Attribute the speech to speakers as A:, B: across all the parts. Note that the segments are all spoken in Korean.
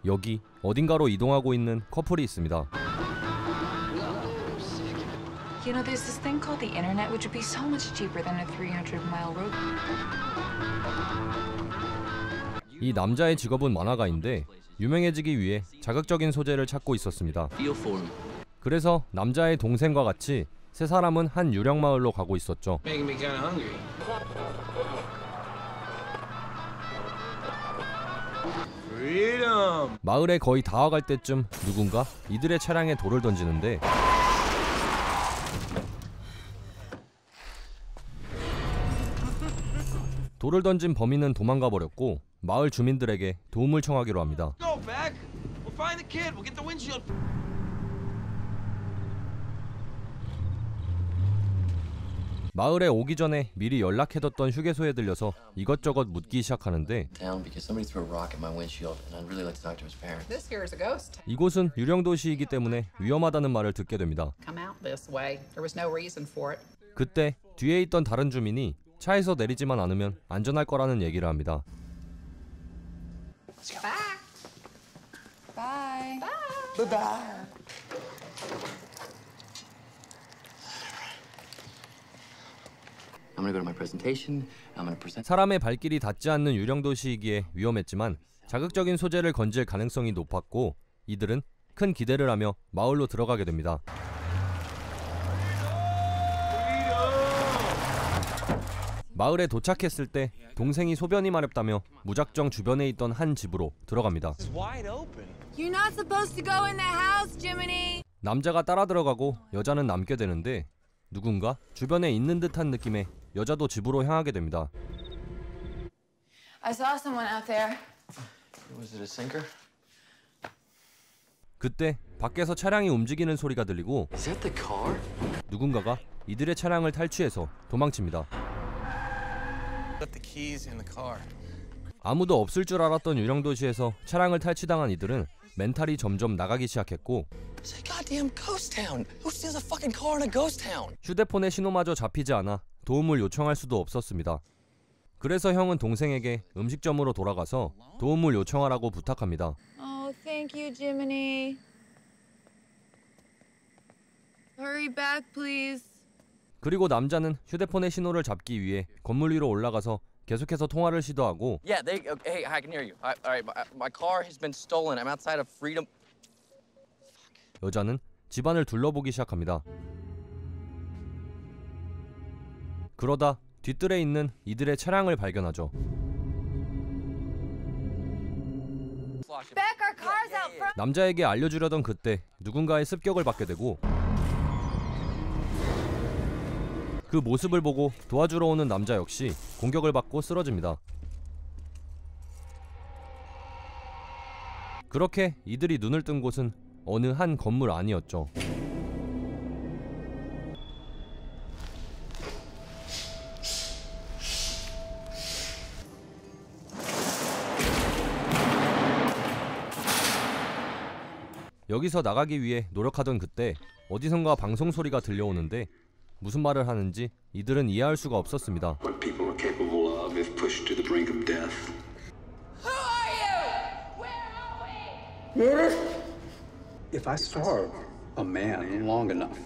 A: 여기 어딘가로 이동하고 있는 커플이 있습니다.
B: You know, there's this thing called the internet, which would be so much cheaper than a 300-mile road.
A: 이 남자의 직업은 만화가인데 유명해지기 위해 자극적인 소재를 찾고 있었습니다. 그래서 남자의 동생과 같이 세 사람은 한 유령 마을로 가고 있었죠. 마을에 거의 다 와갈 때쯤 누군가 이들의 차량에 돌을 던지는데 돌을 던진 범인은 도망가 버렸고 마을 주민들에게 도움을 청하기로 합니다. 마을에 오기 전에 미리 연락해뒀던 휴게소에 들려서 이것저것 묻기 시작하는데 이곳은 유령 도시이기 때문에 위험하다는 말을 듣게 됩니다. 그때 뒤에 있던 다른 주민이 차에서 내리지만 않으면 안전할 거라는 얘기를 합니다.
B: Bye.
C: Bye.
A: 사람의 발길이 닿지 않는 유령 도시이기에 위험했지만 자극적인 소재를 건질 가능성이 높았고 이들은 큰 기대를 하며 마을로 들어가게 됩니다. 마을에 도착했을 때 동생이 소변이 마렵다며 무작정 주변에 있던 한 집으로 들어갑니다.
D: You're not supposed to go in the house, Jiminy.
A: 남자가 따라 들어가고 여자는 남게 되는데 누군가 주변에 있는 듯한 느낌에 여자도 집으로 향하게 됩니다.
D: I saw someone out there.
C: Was it a sinker?
A: 그때 밖에서 차량이 움직이는 소리가 들리고
C: Is that the car?
A: 누군가가 이들의 차량을 탈취해서 도망칩니다.
E: Left the keys in the car.
A: 아무도 없을 줄 알았던 유령 도시에서 차량을 탈취당한 이들은 멘탈이 점점 나가기 시작했고
C: It's a goddamn ghost town. Who steals a fucking car in a ghost town?
A: 휴대폰의 신호마저 잡히지 않아 도움을 요청할 수도 없었습니다. 그래서 형은 동생에게 음식점으로 돌아가서 도움을 요청하라고 부탁합니다.
D: Oh, thank you, Jiminy. Hurry back, please.
A: 그리고 남자는 휴대폰의 신호를 잡기 위해 건물 위로 올라가서 계속해서 통화를 시도하고
C: Yeah, hey, I can hear you. All right, my car has been stolen. I'm outside of Freedom.
A: 여자는 집안을 둘러보기 시작합니다. 그러다 뒷뜰에 있는 이들의 차량을 발견하죠.
D: Back our cars out front.
A: 남자에게 알려주려던 그때 누군가의 습격을 받게 되고 그 모습을 보고 도와주러 오는 남자 역시 공격을 받고 쓰러집니다. 그렇게 이들이 눈을 뜬 곳은 어느 한 건물 안이었죠. 여기서 나가기 위해 노력하던 그때 어디선가 방송 소리가 들려오는데 무슨 말을 하는지 이들은 이해할 수가 없었습니다.
F: What people are capable of if pushed to the brink of death.
D: Who are you? Where are we?
F: If I starve a man long enough,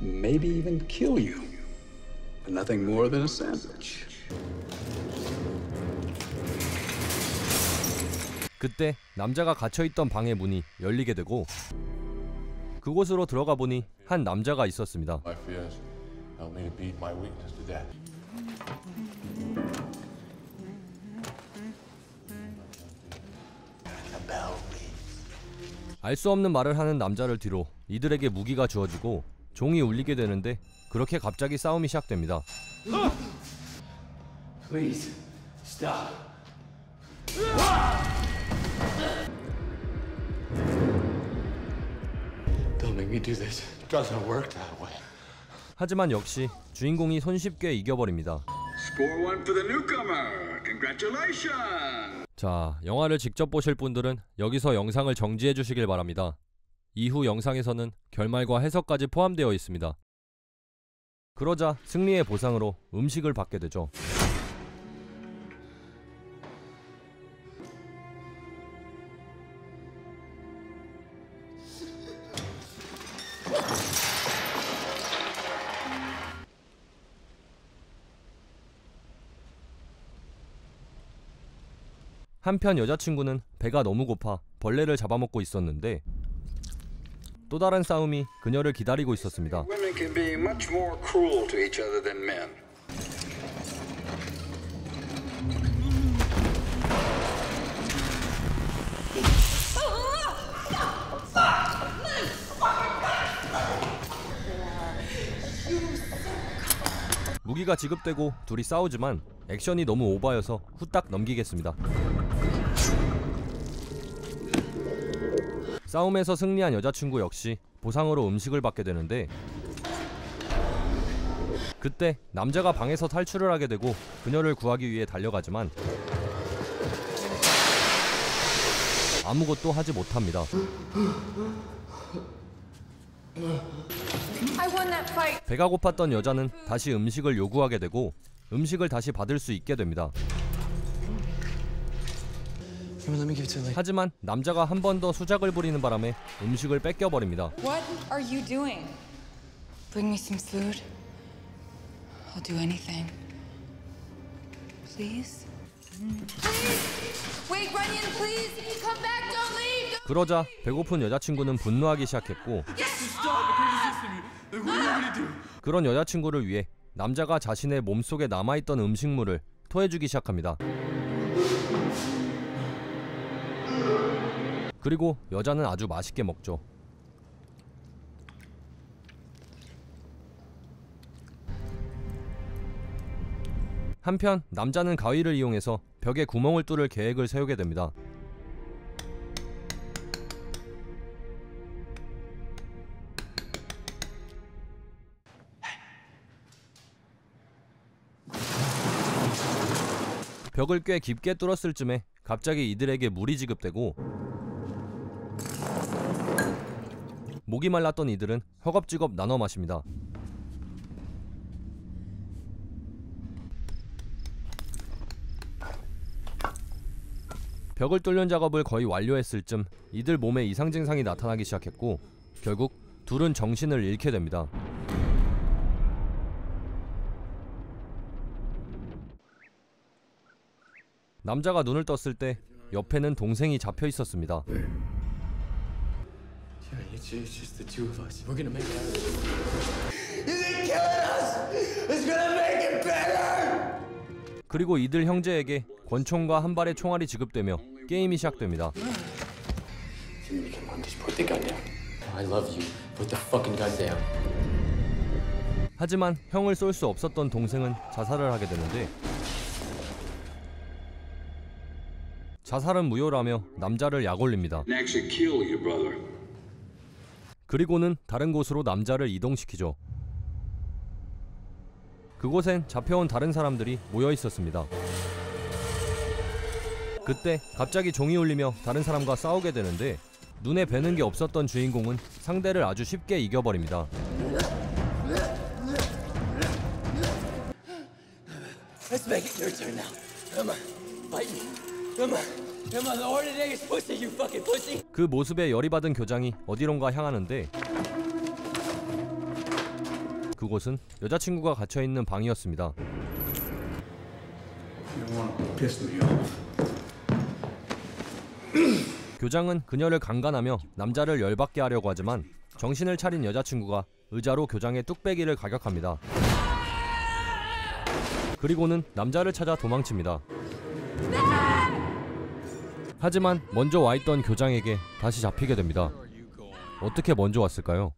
F: maybe even kill you, but nothing more than a sandwich.
A: 그때 남자가 갇혀있던 방의 문이 열리게 되고 그곳으로 들어가 보니 한 남자가 있었습니다.
G: My fears help me to beat my weakness to death. 알 수 없는 말을 하는 남자를 뒤로 이들에게 무기가 주어지고 종이 울리게 되는데 그렇게 갑자기 싸움이 시작됩니다.
F: Please, stop.
G: Don't make me do this. It doesn't work that way.
A: 하지만 역시 주인공이 손쉽게 이겨버립니다.
F: Score one for the newcomer. Congratulations.
A: 자, 영화를 직접 보실 분들은 여기서 영상을 정지해 주시길 바랍니다. 이후 영상에서는 결말과 해석까지 포함되어 있습니다. 그러자 승리의 보상으로 음식을 받게 되죠. 한편 여자친구는 배가 너무 고파 벌레를 잡아먹고 있었는데 또 다른 싸움이 그녀를 기다리고 있었습니다.
F: Women can be much more cruel to each other than men.
A: 무기가 지급되고 둘이 싸우지만 액션이 너무 오버여서 후딱 넘기겠습니다. 싸움에서 승리한 여자친구 역시 보상으로 음식을 받게 되는데 그때 남자가 방에서 탈출을 하게 되고 그녀를 구하기 위해 달려가지만 아무것도 하지 못합니다.
D: I won that fight.
A: 배가 고팠던 여자는 다시 음식을 요구하게 되고 음식을 다시 받을 수 있게 됩니다. 하지만 남자가 한 번 더 수작을 부리는 바람에 음식을 뺏겨버립니다.
B: What are you doing? Bring me some food. I'll do anything. Please?
D: Wait, Runyon, please! Come back, don't leave!
A: 그러자 배고픈 여자친구는 분노하기 시작했고 그런 여자친구를 위해 남자가 자신의 몸속에 남아있던 음식물을 토해주기 시작합니다. 그리고 여자는 아주 맛있게 먹죠. 한편 남자는 가위를 이용해서 벽에 구멍을 뚫을 계획을 세우게 됩니다. 벽을 꽤 깊게 뚫었을 쯤에 갑자기 이들에게 물이 지급되고 목이 말랐던 이들은 허겁지겁 나눠 마십니다. 벽을 뚫는 작업을 거의 완료했을 쯤 이들 몸에 이상 증상이 나타나기 시작했고 결국 둘은 정신을 잃게 됩니다. 남자가 눈을 떴을 때 옆에는 동생이 잡혀 있었습니다.
H: It's just the two of us. We're gonna make it out.
A: 그리고 이들 형제에게 권총과 한 발의 총알이 지급되며 게임이 시작됩니다.
H: Come on, just put the gun down. I love you. Put the fucking gun down.
A: 하지만 형을 쏠 수 없었던 동생은 자살을 하게 되는데 자살은 무효라며 남자를 약올립니다.
F: Actually kill your brother.
A: 그리고는 다른 곳으로 남자를 이동시키죠. 그곳엔 잡혀온 다른 사람들이 모여 있었습니다. 그때 갑자기 종이 울리며 다른 사람과 싸우게 되는데 눈에 뵈는 게 없었던 주인공은 상대를 아주 쉽게 이겨버립니다.
H: Let's make it your turn now. Come on, fight me. Come on, come on. The order today is pussy, you fucking pussy.
A: 그 모습에 열이 받은 교장이 어디론가 향하는데 그곳은 여자친구가 갇혀있는 방이었습니다.
F: You don't want to piss me off.
A: 교장은 그녀를 강간하며 남자를 열받게 하려고 하지만 정신을 차린 여자친구가 의자로 교장의 뚝배기를 가격합니다. 그리고는 남자를 찾아 도망칩니다. 하지만 먼저 와있던 교장에게 다시 잡히게 됩니다. 어떻게 먼저 왔을까요?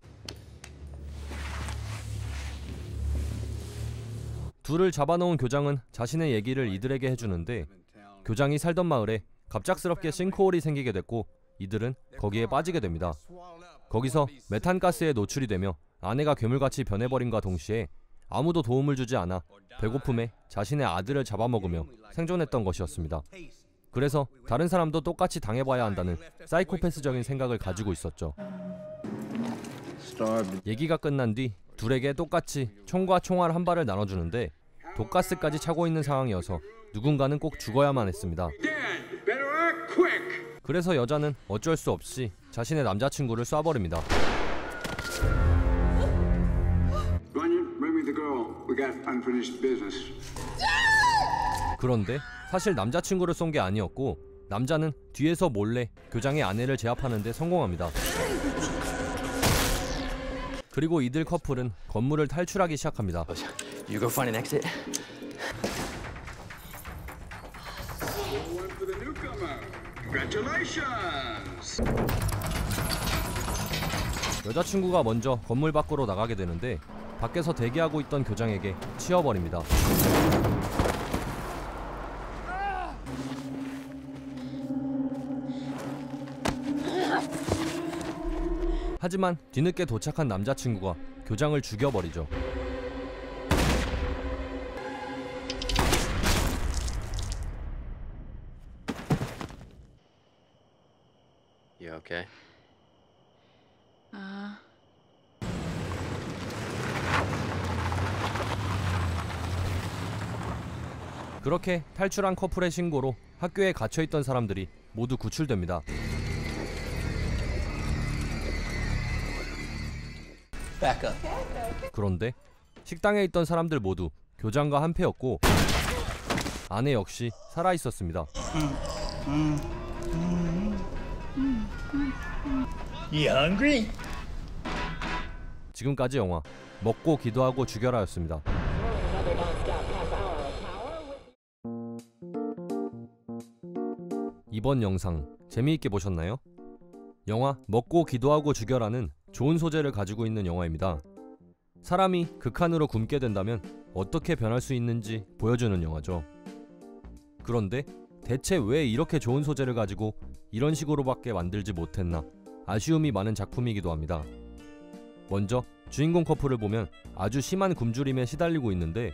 A: 둘을 잡아놓은 교장은 자신의 얘기를 이들에게 해주는데 교장이 살던 마을에 갑작스럽게 싱크홀이 생기게 됐고 이들은 거기에 빠지게 됩니다. 거기서 메탄가스에 노출이 되며 아내가 괴물같이 변해버림과 동시에 아무도 도움을 주지 않아 배고픔에 자신의 아들을 잡아먹으며 생존했던 것이었습니다. 그래서 다른 사람도 똑같이 당해봐야 한다는 사이코패스적인 생각을 가지고 있었죠. 얘기가 끝난 뒤 둘에게 똑같이 총과 총알 한 발을 나눠주는데 독가스까지 차고 있는 상황이어서 누군가는 꼭 죽어야만 했습니다. 그래서 여자는 어쩔 수 없이 자신의 남자친구를 쏴버립니다. 그런데 사실 남자친구를 쏜 게 아니었고 남자는 뒤에서 몰래 교장의 아내를 제압하는 데 성공합니다. 그리고 이들 커플은 건물을 탈출하기 시작합니다.
H: You go find an exit.
A: 여자친구가 먼저 건물 밖으로 나가게 되는데 밖에서 대기하고 있던 교장에게 치여버립니다. 하지만 뒤늦게 도착한 남자친구가 교장을 죽여버리죠.
H: You okay?
A: 그렇게 탈출한 커플의 신고로 학교에 갇혀있던 사람들이 모두 구출됩니다.
H: Back up.
A: 그런데 식당에 있던 사람들 모두 교장과 한패였고 아내 역시 살아있었습니다.
H: You hungry?
A: 지금까지 영화 먹고 기도하고 죽여라였습니다. 이번 영상 재미있게 보셨나요? 영화 먹고 기도하고 죽여라는 좋은 소재를 가지고 있는 영화입니다. 사람이 극한으로 굶게 된다면 어떻게 변할 수 있는지 보여주는 영화죠. 그런데 대체 왜 이렇게 좋은 소재를 가지고 이런 식으로밖에 만들지 못했나 아쉬움이 많은 작품이기도 합니다. 먼저 주인공 커플을 보면 아주 심한 굶주림에 시달리고 있는데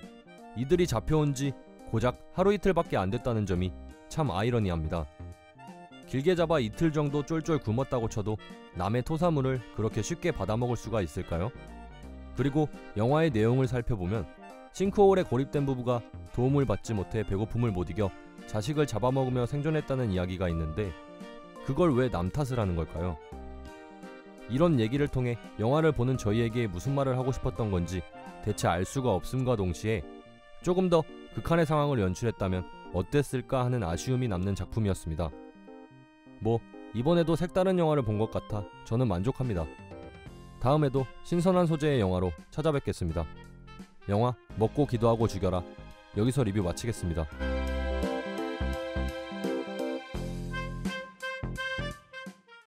A: 이들이 잡혀온 지 고작 하루 이틀밖에 안 됐다는 점이 참 아이러니합니다. 길게 잡아 이틀 정도 쫄쫄 굶었다고 쳐도 남의 토사물을 그렇게 쉽게 받아먹을 수가 있을까요? 그리고 영화의 내용을 살펴보면 싱크홀에 고립된 부부가 도움을 받지 못해 배고픔을 못 이겨 자식을 잡아먹으며 생존했다는 이야기가 있는데 그걸 왜 남 탓을 하는 걸까요? 이런 얘기를 통해 영화를 보는 저희에게 무슨 말을 하고 싶었던 건지 대체 알 수가 없음과 동시에 조금 더 극한의 상황을 연출했다면 어땠을까 하는 아쉬움이 남는 작품이었습니다. 뭐 이번에도 색다른 영화를 본 것 같아 저는 만족합니다. 다음에도 신선한 소재의 영화로 찾아뵙겠습니다. 영화 먹고 기도하고 죽여라. 여기서 리뷰 마치겠습니다.